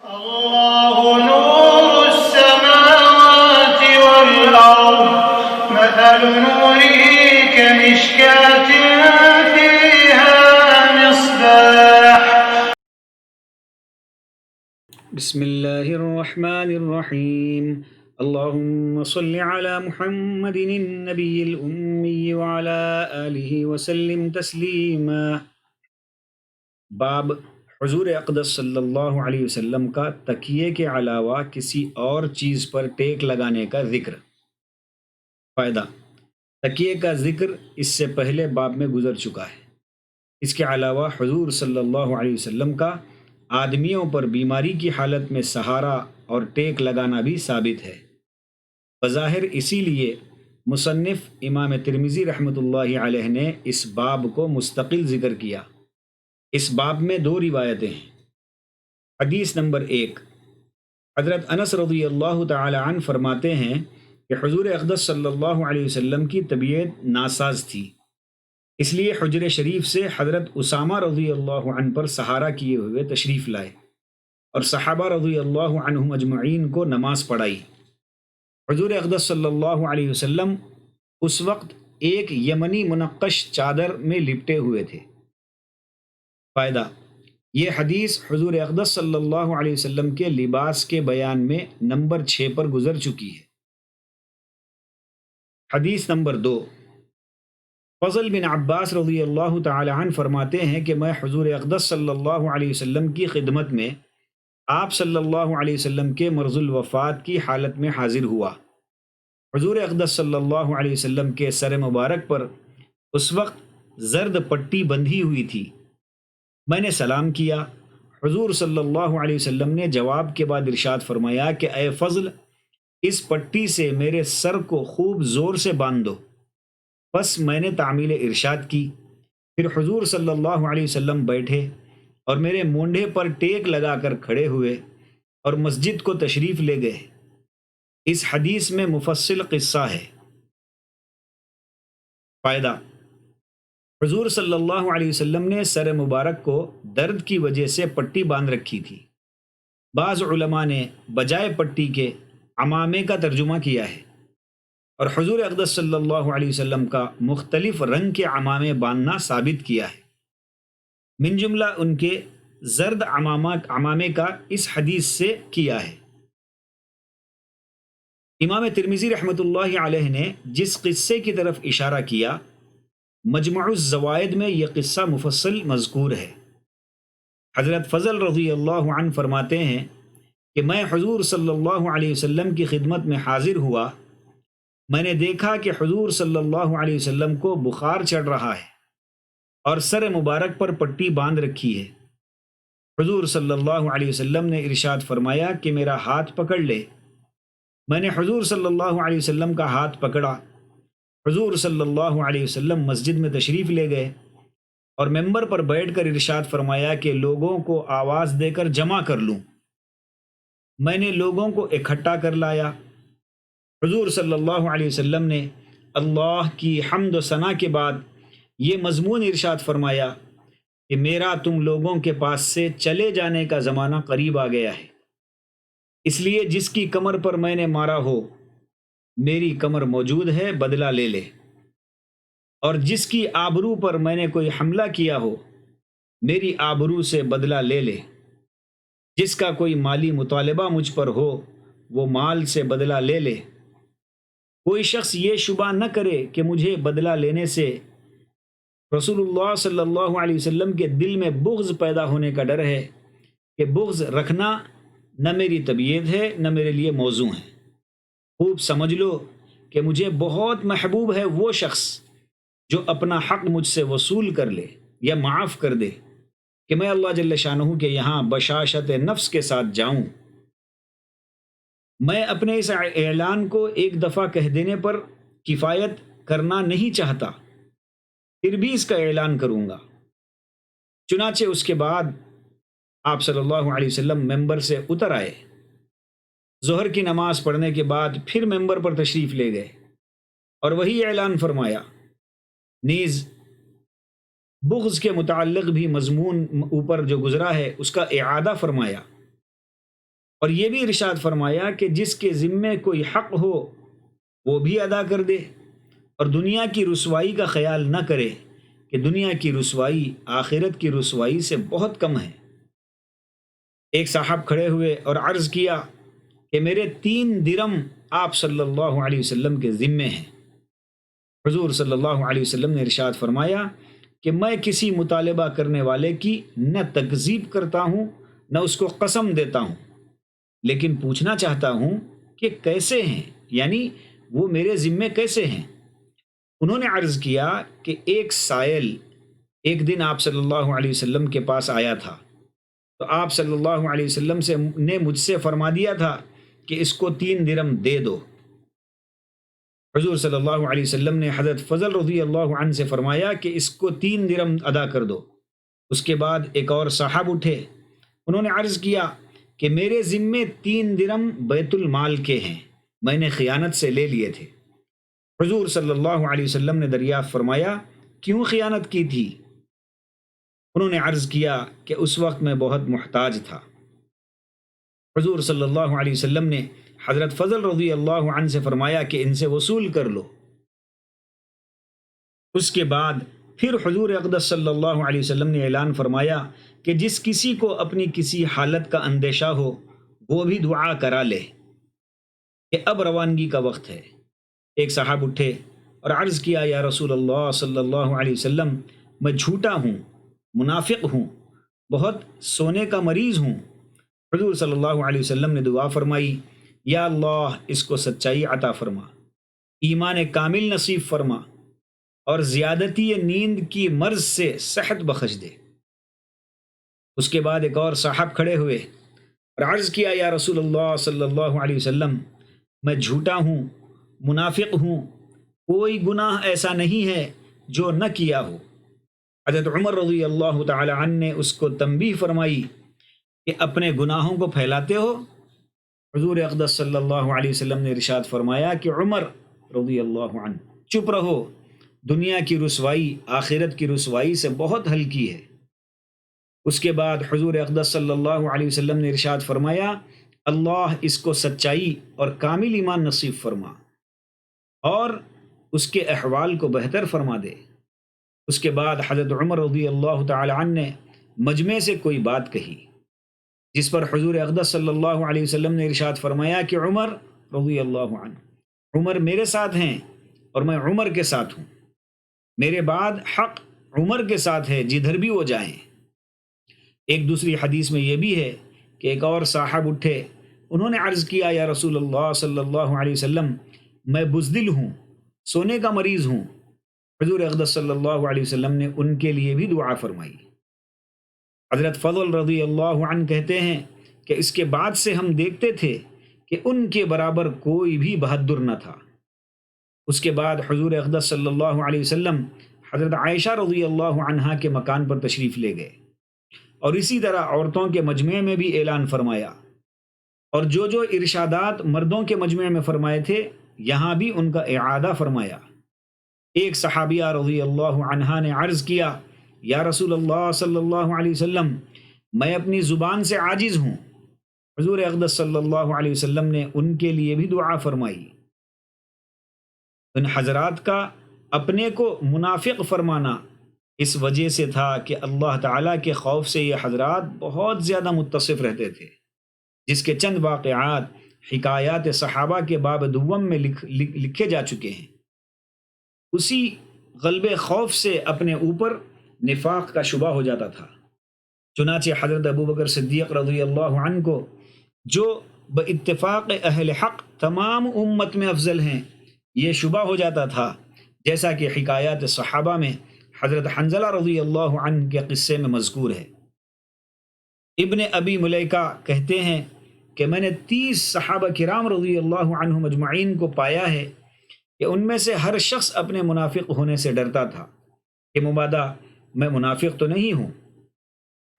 الله نور السماوات والأرض مثل نوره كمشكاة فيها مصباح. بسم الله الرحمن الرحيم. اللهم صل على محمد النبي الأمي وعلى آله وسلم تسلیما. باب حضور اقدس صلی اللہ علیہ وسلم کا تکیے کے علاوہ کسی اور چیز پر ٹیک لگانے کا ذکر. فائدہ: تکیے کا ذکر اس سے پہلے باب میں گزر چکا ہے. اس کے علاوہ حضور صلی اللہ علیہ وسلم کا آدمیوں پر بیماری کی حالت میں سہارا اور ٹیک لگانا بھی ثابت ہے. بظاہر اسی لیے مصنف امام ترمذی رحمۃ اللہ علیہ نے اس باب کو مستقل ذکر کیا. اس باب میں 2 روایتیں ہیں. حدیث نمبر 1، حضرت انس رضی اللہ تعالی عنہ فرماتے ہیں کہ حضور اقدس صلی اللہ علیہ وسلم کی طبیعت ناساز تھی، اس لیے حجر شریف سے حضرت اسامہ رضی اللہ عنہ پر سہارا کیے ہوئے تشریف لائے اور صحابہ رضی اللہ عنہم اجمعین کو نماز پڑھائی. حضور اقدس صلی اللہ علیہ وسلم اس وقت ایک یمنی منقش چادر میں لپٹے ہوئے تھے. فائدہ: یہ حدیث حضور اقدس صلی اللہ علیہ وسلم کے لباس کے بیان میں نمبر 6 پر گزر چکی ہے. حدیث نمبر 2، فضل بن عباس رضی اللہ تعالی عنہ فرماتے ہیں کہ میں حضور اقدس صلی اللہ علیہ وسلم کی خدمت میں آپ صلی اللہ علیہ وسلم کے مرض الوفات کی حالت میں حاضر ہوا. حضور اقدس صلی اللہ علیہ وسلم کے سر مبارک پر اس وقت زرد پٹی بندھی ہوئی تھی. میں نے سلام کیا. حضور صلی اللہ علیہ وسلم نے جواب کے بعد ارشاد فرمایا کہ اے فضل، اس پٹی سے میرے سر کو خوب زور سے باندھ دو. بس میں نے تعمیل ارشاد کی. پھر حضور صلی اللہ علیہ وسلم بیٹھے اور میرے مونڈھے پر ٹیک لگا کر کھڑے ہوئے اور مسجد کو تشریف لے گئے. اس حدیث میں مفصل قصہ ہے. فائدہ: حضور صلی اللہ علیہ وسلم نے سر مبارک کو درد کی وجہ سے پٹی باندھ رکھی تھی. بعض علماء نے بجائے پٹی کے عمامے کا ترجمہ کیا ہے اور حضور اقدس صلی اللہ علیہ وسلم کا مختلف رنگ کے عمامے باندھنا ثابت کیا ہے. من جملہ ان کے زرد عمامے کا اس حدیث سے کیا ہے. امام ترمذی رحمۃ اللہ علیہ نے جس قصے کی طرف اشارہ کیا، مجمع الزوائد میں یہ قصہ مفصل مذکور ہے. حضرت فضل رضی اللہ عنہ فرماتے ہیں کہ میں حضور صلی اللہ علیہ وسلم کی خدمت میں حاضر ہوا. میں نے دیکھا کہ حضور صلی اللہ علیہ وسلم کو بخار چڑھ رہا ہے اور سر مبارک پر پٹی باندھ رکھی ہے. حضور صلی اللہ علیہ وسلم نے ارشاد فرمایا کہ میرا ہاتھ پکڑ لے. میں نے حضور صلی اللہ علیہ وسلم کا ہاتھ پکڑا. حضور صلی اللہ علیہ وسلم مسجد میں تشریف لے گئے اور ممبر پر بیٹھ کر ارشاد فرمایا کہ لوگوں کو آواز دے کر جمع کر لوں. میں نے لوگوں کو اکٹھا کر لایا. حضور صلی اللہ علیہ وسلم نے اللہ کی حمد و ثنا کے بعد یہ مضمون ارشاد فرمایا کہ میرا تم لوگوں کے پاس سے چلے جانے کا زمانہ قریب آ گیا ہے، اس لیے جس کی کمر پر میں نے مارا ہو میری کمر موجود ہے، بدلہ لے لے، اور جس کی آبرو پر میں نے کوئی حملہ کیا ہو میری آبرو سے بدلہ لے لے. جس کا کوئی مالی مطالبہ مجھ پر ہو وہ مال سے بدلہ لے لے. کوئی شخص یہ شبہ نہ کرے کہ مجھے بدلہ لینے سے رسول اللہ صلی اللہ علیہ وسلم کے دل میں بغض پیدا ہونے کا ڈر ہے، کہ بغض رکھنا نہ میری طبیعت ہے نہ میرے لیے موضوع ہے. خوب سمجھ لو کہ مجھے بہت محبوب ہے وہ شخص جو اپنا حق مجھ سے وصول کر لے یا معاف کر دے، کہ میں اللہ جل شانہ کے یہاں بشاشت نفس کے ساتھ جاؤں. میں اپنے اس اعلان کو ایک دفعہ کہہ دینے پر کفایت کرنا نہیں چاہتا، پھر بھی اس کا اعلان کروں گا. چنانچہ اس کے بعد آپ صلی اللہ علیہ وسلم ممبر سے اتر آئے. ظہر کی نماز پڑھنے کے بعد پھر ممبر پر تشریف لے گئے اور وہی اعلان فرمایا. نیز بغض کے متعلق بھی مضمون اوپر جو گزرا ہے اس کا اعادہ فرمایا. اور یہ بھی ارشاد فرمایا کہ جس کے ذمے کوئی حق ہو وہ بھی ادا کر دے، اور دنیا کی رسوائی کا خیال نہ کرے کہ دنیا کی رسوائی آخرت کی رسوائی سے بہت کم ہے۔ ایک صاحب کھڑے ہوئے اور عرض کیا کہ میرے 3 درم آپ صلی اللہ علیہ وسلم کے ذمے ہیں۔ حضور صلی اللہ علیہ وسلم نے ارشاد فرمایا کہ میں کسی مطالبہ کرنے والے کی نہ تکذیب کرتا ہوں نہ اس کو قسم دیتا ہوں، لیکن پوچھنا چاہتا ہوں کہ کیسے ہیں، یعنی وہ میرے ذمے کیسے ہیں؟ انہوں نے عرض کیا کہ ایک سائل ایک دن آپ صلی اللہ علیہ وسلم کے پاس آیا تھا، تو آپ صلی اللہ علیہ وسلم نے مجھ سے فرما دیا تھا کہ اس کو 3 درم دے دو۔ حضور صلی اللہ علیہ وسلم نے حضرت فضل رضی اللہ عنہ سے فرمایا کہ اس کو 3 درم ادا کر دو۔ اس کے بعد ایک اور صاحب اٹھے، انہوں نے عرض کیا کہ میرے ذمے 3 درم بیت المال کے ہیں، میں نے خیانت سے لے لیے تھے۔ حضور صلی اللہ علیہ وسلم نے دریافت فرمایا کیوں خیانت کی تھی؟ انہوں نے عرض کیا کہ اس وقت میں بہت محتاج تھا۔ حضور صلی اللہ علیہ وسلم نے حضرت فضل رضی اللہ عنہ سے فرمایا کہ ان سے وصول کر لو۔ اس کے بعد پھر حضور اقدس صلی اللہ علیہ وسلم نے اعلان فرمایا کہ جس کسی کو اپنی کسی حالت کا اندیشہ ہو وہ بھی دعا کرا لے کہ اب روانگی کا وقت ہے۔ ایک صاحب اٹھے اور عرض کیا یا رسول اللہ صلی اللہ علیہ وسلم، میں جھوٹا ہوں، منافق ہوں، بہت سونے کا مریض ہوں۔ حضور صلی اللہ علیہ وسلم نے دعا فرمائی یا اللہ اس کو سچائی عطا فرما، ایمان کامل نصیب فرما، اور زیادتی نیند کی مرض سے صحت بخش دے۔ اس کے بعد ایک اور صاحب کھڑے ہوئے اور عرض کیا یا رسول اللہ صلی اللہ علیہ وسلم، میں جھوٹا ہوں، منافق ہوں، کوئی گناہ ایسا نہیں ہے جو نہ کیا ہو۔ حضرت عمر رضی اللہ تعالی عنہ نے اس کو تنبیہ فرمائی کہ اپنے گناہوں کو پھیلاتے ہو؟ حضور اقدس صلی اللہ علیہ وسلم نے ارشاد فرمایا کہ عمر رضی اللہ عنہ چپ رہو، دنیا کی رسوائی آخرت کی رسوائی سے بہت ہلکی ہے۔ اس کے بعد حضور اقدس صلی اللہ علیہ وسلم نے ارشاد فرمایا اللہ اس کو سچائی اور کامل ایمان نصیب فرما اور اس کے احوال کو بہتر فرما دے۔ اس کے بعد حضرت عمر رضی اللہ تعالی عنہ نے مجمع سے کوئی بات کہی جس پر حضور اقدس صلی اللہ علیہ وسلم نے ارشاد فرمایا کہ عمر رضی اللہ عنہ، عمر میرے ساتھ ہیں اور میں عمر کے ساتھ ہوں، میرے بعد حق عمر کے ساتھ ہے جدھر بھی وہ جائیں۔ ایک دوسری حدیث میں یہ بھی ہے کہ ایک اور صاحب اٹھے، انہوں نے عرض کیا یا رسول اللہ صلی اللہ علیہ وسلم، میں بزدل ہوں، سونے کا مریض ہوں۔ حضور اقدس صلی اللہ علیہ وسلم نے ان کے لیے بھی دعا فرمائی۔ حضرت فضل رضی اللہ عنہ کہتے ہیں کہ اس کے بعد سے ہم دیکھتے تھے کہ ان کے برابر کوئی بھی بہادر نہ تھا۔ اس کے بعد حضور اقدس صلی اللہ علیہ وسلم حضرت عائشہ رضی اللہ عنہا کے مکان پر تشریف لے گئے اور اسی طرح عورتوں کے مجمع میں بھی اعلان فرمایا، اور جو جو ارشادات مردوں کے مجمع میں فرمائے تھے یہاں بھی ان کا اعادہ فرمایا۔ ایک صحابیہ رضی اللہ عنہا نے عرض کیا یا رسول اللہ صلی اللہ علیہ وسلم، میں اپنی زبان سے عاجز ہوں۔ حضور اقدس صلی اللہ علیہ وسلم نے ان کے لیے بھی دعا فرمائی۔ ان حضرات کا اپنے کو منافق فرمانا اس وجہ سے تھا کہ اللہ تعالیٰ کے خوف سے یہ حضرات بہت زیادہ متصف رہتے تھے، جس کے چند واقعات حکایات صحابہ کے باب دوم میں لکھے جا چکے ہیں۔ اسی غلبے خوف سے اپنے اوپر نفاق کا شبہ ہو جاتا تھا۔ چنانچہ حضرت ابوبکر صدیق رضی اللہ عنہ کو جو باتفاق اہل حق تمام امت میں افضل ہیں یہ شبہ ہو جاتا تھا، جیسا کہ حکایات صحابہ میں حضرت حنظلہ رضی اللہ عنہ کے قصے میں مذکور ہے۔ ابن ابی ملیکہ کہتے ہیں کہ میں نے 30 صحابہ کرام رضی اللہ عنہ مجمعین کو پایا ہے کہ ان میں سے ہر شخص اپنے منافق ہونے سے ڈرتا تھا کہ مبادا میں منافق تو نہیں ہوں۔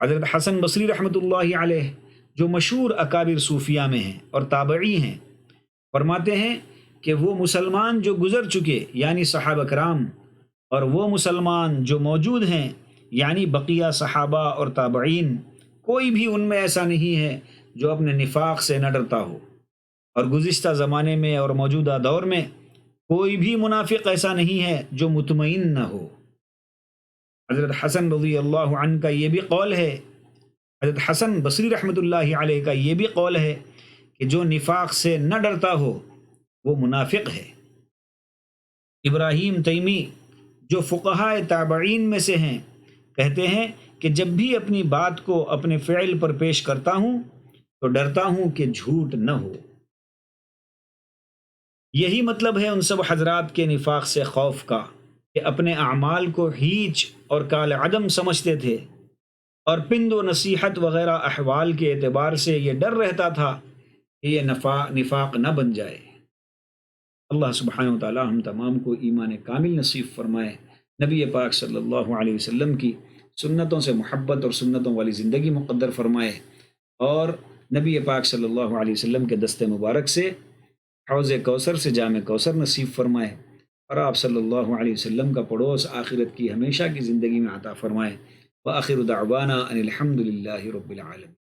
حضرت حسن بصری رحمۃ اللہ علیہ جو مشہور اکابر صوفیہ میں ہیں اور تابعی ہیں، فرماتے ہیں کہ وہ مسلمان جو گزر چکے یعنی صحابہ کرام، اور وہ مسلمان جو موجود ہیں یعنی بقیہ صحابہ اور تابعین، کوئی بھی ان میں ایسا نہیں ہے جو اپنے نفاق سے نہ ڈرتا ہو، اور گزشتہ زمانے میں اور موجودہ دور میں کوئی بھی منافق ایسا نہیں ہے جو مطمئن نہ ہو۔ حضرت حسن رضی اللہ عنہ کا یہ بھی قول ہے، حضرت حسن بصری رحمۃ اللہ علیہ کا یہ بھی قول ہے کہ جو نفاق سے نہ ڈرتا ہو وہ منافق ہے۔ ابراہیم تیمی جو فقہائے تابعین میں سے ہیں کہتے ہیں کہ جب بھی اپنی بات کو اپنے فعل پر پیش کرتا ہوں تو ڈرتا ہوں کہ جھوٹ نہ ہو۔ یہی مطلب ہے ان سب حضرات کے نفاق سے خوف کا کہ اپنے اعمال کو ہیچ اور کال عدم سمجھتے تھے، اور پند و نصیحت وغیرہ احوال کے اعتبار سے یہ ڈر رہتا تھا کہ یہ نفاق نہ بن جائے۔ اللہ سبحانہ و تعالی ہم تمام کو ایمان کامل نصیب فرمائے، نبی پاک صلی اللہ علیہ وسلم کی سنتوں سے محبت اور سنتوں والی زندگی مقدر فرمائے، اور نبی پاک صلی اللہ علیہ وسلم کے دست مبارک سے حوض کوثر سے جام کوثر نصیب فرمائے، اور آپ صلی اللہ علیہ وسلم کا پڑوس آخرت کی ہمیشہ کی زندگی میں عطا فرمائے۔ وآخر دعوانا ان الحمد للہ رب العالمین۔